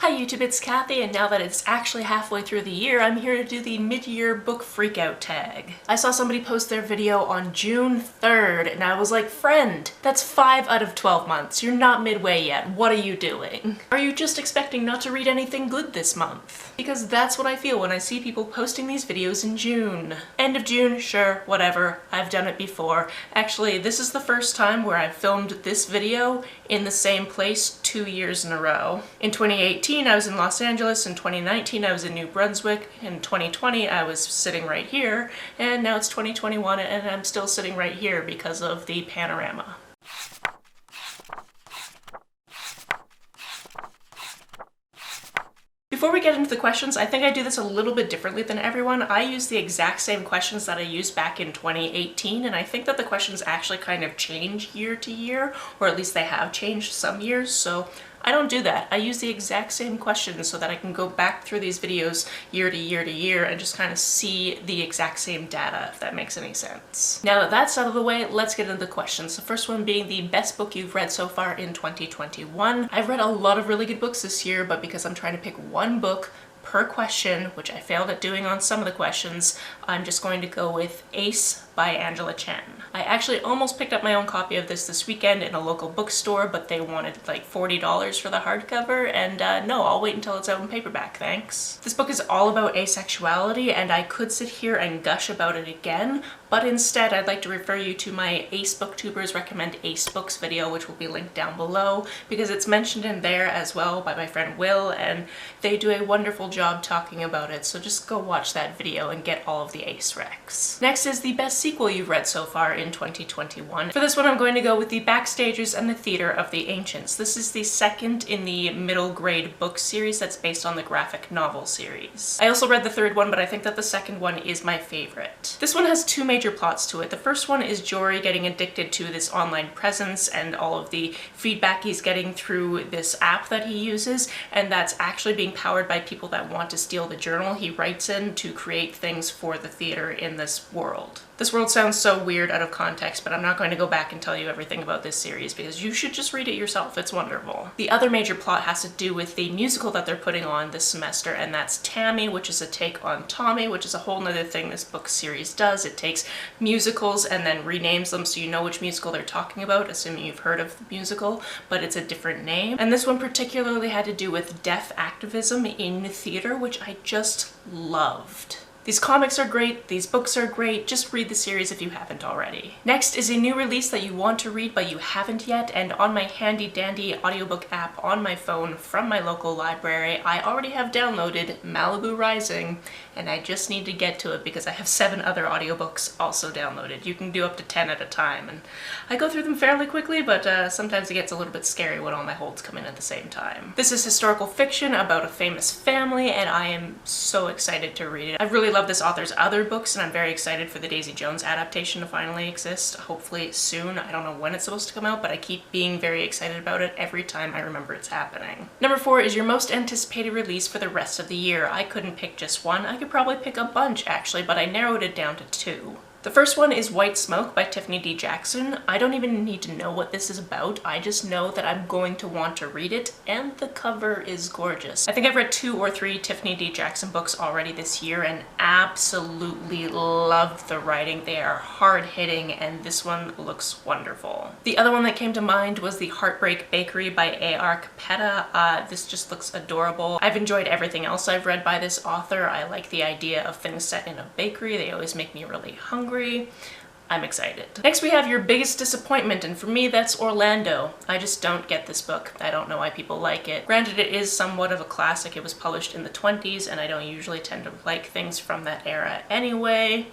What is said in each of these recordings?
Hi YouTube, it's Kathy, and now that it's actually halfway through the year, I'm here to do the mid-year book freakout tag. I saw somebody post their video on June 3rd, and I was like, friend, that's 5 out of 12 months. You're not midway yet. What are you doing? Are you just expecting not to read anything good this month? Because that's what I feel when I see people posting these videos in June. End of June, sure, whatever. I've done it before. Actually, this is the first time where I've filmed this video in the same place 2 years in a row. In 2018, I was in Los Angeles, in 2019 I was in New Brunswick, in 2020 I was sitting right here, and now it's 2021 and I'm still sitting right here because of the panorama. Before we get into the questions, I think I do this a little bit differently than everyone. I use the exact same questions that I used back in 2018, and I think that the questions actually kind of change year to year, or at least they have changed some years, so I don't do that. I use the exact same questions so that I can go back through these videos year to year to year and just kind of see the exact same data, if that makes any sense. Now that that's out of the way, let's get into the questions. The first one being the best book you've read so far in 2021. I've read a lot of really good books this year, but because I'm trying to pick one book per question, which I failed at doing on some of the questions, I'm just going to go with Ace by Angela Chen. I actually almost picked up my own copy of this weekend in a local bookstore, but they wanted like $40 for the hardcover, and no, I'll wait until it's out in paperback, thanks. This book is all about asexuality, and I could sit here and gush about it again, but instead I'd like to refer you to my Ace Booktubers Recommend Ace Books video, which will be linked down below, because it's mentioned in there as well by my friend Will, and they do a wonderful job talking about it, so just go watch that video and get all of the Ace recs. Next is the best sequel you've read so far in 2021. For this one, I'm going to go with The Backstagers and the Theater of the Ancients. This is the second in the middle grade book series that's based on the graphic novel series. I also read the third one, but I think that the second one is my favorite. This one has two major plots to it. The first one is Jory getting addicted to this online presence and all of the feedback he's getting through this app that he uses, and that's actually being powered by people that want to steal the journal he writes in to create things for the theater in this world. This world sounds so weird out of context, but I'm not going to go back and tell you everything about this series because you should just read it yourself. It's wonderful. The other major plot has to do with the musical that they're putting on this semester, and that's Tammy, which is a take on Tommy, which is a whole nother thing this book series does. It takes musicals and then renames them so you know which musical they're talking about, assuming you've heard of the musical, but it's a different name. And this one particularly had to do with deaf activism in theater, which I just loved. These comics are great, these books are great, just read the series if you haven't already. Next is a new release that you want to read but you haven't yet, and on my handy dandy audiobook app on my phone from my local library, I already have downloaded Malibu Rising, and I just need to get to it because I have 7 other audiobooks also downloaded. You can do up to 10 at a time, and I go through them fairly quickly, but sometimes it gets a little bit scary when all my holds come in at the same time. This is historical fiction about a famous family, and I am so excited to read it. I really love this author's other books, and I'm very excited for the Daisy Jones adaptation to finally exist, hopefully soon. I don't know when it's supposed to come out, but I keep being very excited about it every time I remember it's happening. Number 4 is your most anticipated release for the rest of the year. I couldn't pick just one. I could probably pick a bunch actually, but I narrowed it down to 2. The first one is White Smoke by Tiffany D. Jackson. I don't even need to know what this is about. I just know that I'm going to want to read it, and the cover is gorgeous. I think I've read 2 or 3 Tiffany D. Jackson books already this year and absolutely loved the writing. They are hard-hitting, and this one looks wonderful. The other one that came to mind was The Heartbreak Bakery by A.R. Capetta. This just looks adorable. I've enjoyed everything else I've read by this author. I like the idea of things set in a bakery. They always make me really hungry. I'm excited. Next we have your biggest disappointment, and for me that's Orlando. I just don't get this book. I don't know why people like it. Granted, it is somewhat of a classic. It was published in the 20s, and I don't usually tend to like things from that era anyway.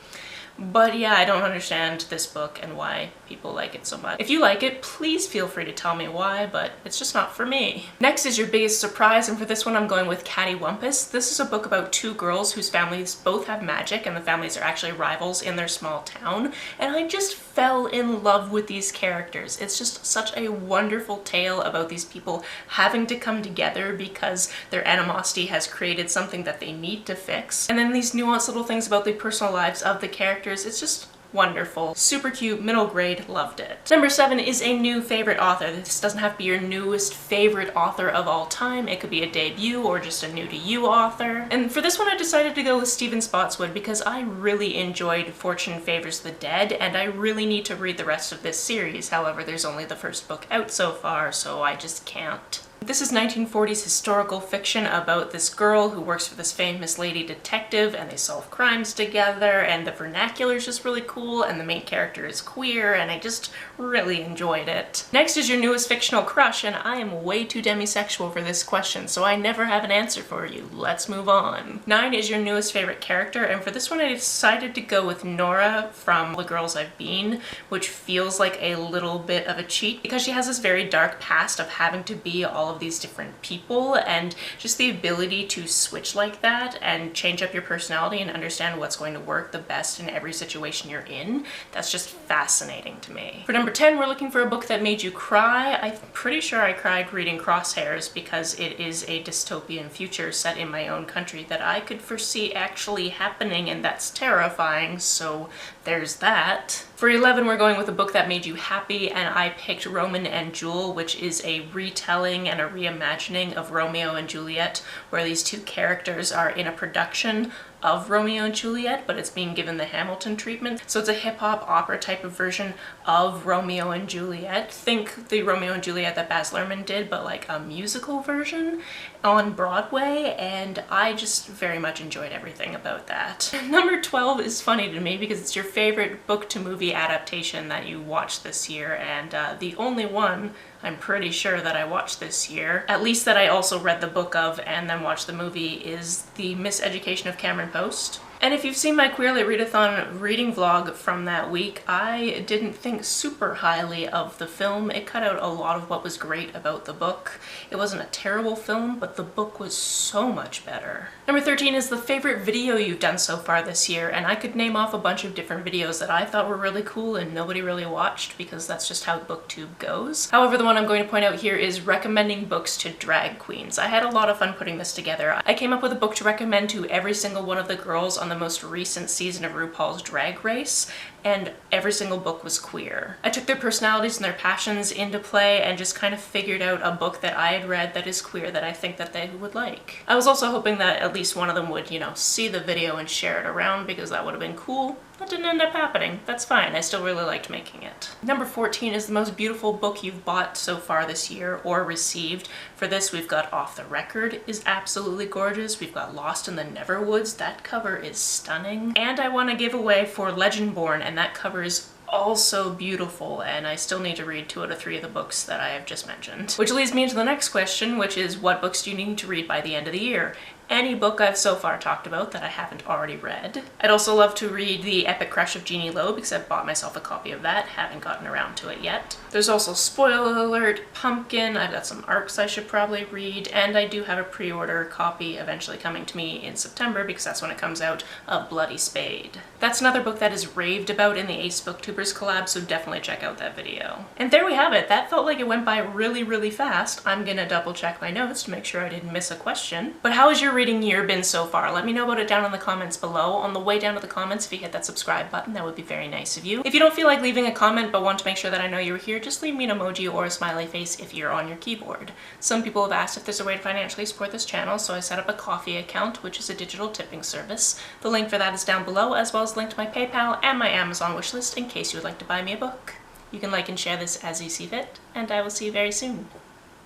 But yeah, I don't understand this book and why people like it so much. If you like it, please feel free to tell me why, but it's just not for me. Next is your biggest surprise, and for this one I'm going with Cattywampus. This is a book about 2 girls whose families both have magic, and the families are actually rivals in their small town, and I just fell in love with these characters. It's just such a wonderful tale about these people having to come together because their animosity has created something that they need to fix, and then these nuanced little things about the personal lives of the characters. It's just wonderful, super cute, middle grade, loved it. Number 7 is a new favorite author. This doesn't have to be your newest favorite author of all time. It could be a debut or just a new to you author. And for this one I decided to go with Stephen Spotswood because I really enjoyed Fortune Favors the Dead, and I really need to read the rest of this series. However, there's only the first book out so far, so I just can't. This is 1940s historical fiction about this girl who works for this famous lady detective, and they solve crimes together, and the vernacular is just really cool, and the main character is queer, and I just really enjoyed it. Next is your newest fictional crush, and I am way too demisexual for this question, so I never have an answer for you. Let's move on. 9 is your newest favorite character, and for this one I decided to go with Nora from The Girls I've Been, which feels like a little bit of a cheat because she has this very dark past of having to be all of these different people, and just the ability to switch like that and change up your personality and understand what's going to work the best in every situation you're in. That's just fascinating to me. For number 10, we're looking for a book that made you cry. I'm pretty sure I cried reading Crosshairs because it is a dystopian future set in my own country that I could foresee actually happening, and that's terrifying, so there's that. For 11, we're going with a book that made you happy, and I picked Roman and Jewel, which is a retelling and a reimagining of Romeo and Juliet, where these two characters are in a production of Romeo and Juliet, but it's being given the Hamilton treatment. So it's a hip-hop opera type of version of Romeo and Juliet. Think the Romeo and Juliet that Baz Luhrmann did, but like a musical version on Broadway, and I just very much enjoyed everything about that. Number 12 is funny to me because it's your favorite book to movie adaptation that you watched this year, and the only one I'm pretty sure that I watched this year, at least that I also read the book of and then watched the movie, is The Miseducation of Cameron Post. And if you've seen my Queerly Readathon reading vlog from that week, I didn't think super highly of the film. It cut out a lot of what was great about the book. It wasn't a terrible film, but the book was so much better. Number 13 is the favorite video you've done so far this year, and I could name off a bunch of different videos that I thought were really cool and nobody really watched because that's just how BookTube goes. However, the one I'm going to point out here is recommending books to drag queens. I had a lot of fun putting this together. I came up with a book to recommend to every single one of the girls on the most recent season of RuPaul's Drag Race, and every single book was queer. I took their personalities and their passions into play and just kind of figured out a book that I had read that is queer that I think that they would like. I was also hoping that at least one of them would, you know, see the video and share it around because that would have been cool. That didn't end up happening. That's fine. I still really liked making it. Number 14 is the most beautiful book you've bought so far this year or received. For this, we've got Off the Record is absolutely gorgeous. We've got Lost in the Neverwoods. That cover is stunning. And I want to give away for Legendborn, and that cover is also beautiful, and I still need to read 2 out of 3 of the books that I have just mentioned. Which leads me into the next question, which is what books do you need to read by the end of the year? Any book I've so far talked about that I haven't already read. I'd also love to read The Epic Crush of Jeannie Lo because I've bought myself a copy of that, haven't gotten around to it yet. There's also Spoiler Alert, Pumpkin, I've got some ARCs I should probably read, and I do have a pre-order copy eventually coming to me in September because that's when it comes out, of Bloody Spade. That's another book that is raved about in the Ace Booktubers collab, so definitely check out that video. And there we have it. That felt like it went by really, really fast. I'm gonna double check my notes to make sure I didn't miss a question. But how has your reading year been so far? Let me know about it down in the comments below. On the way down to the comments, if you hit that subscribe button, that would be very nice of you. If you don't feel like leaving a comment but want to make sure that I know you were here, just leave me an emoji or a smiley face if you're on your keyboard. Some people have asked if there's a way to financially support this channel, so I set up a Ko-fi account, which is a digital tipping service. The link for that is down below, as well as a link to my PayPal and my Amazon wishlist in case you would like to buy me a book. You can like and share this as you see fit, and I will see you very soon.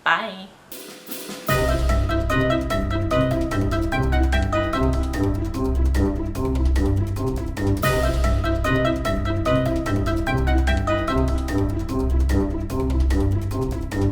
Bye!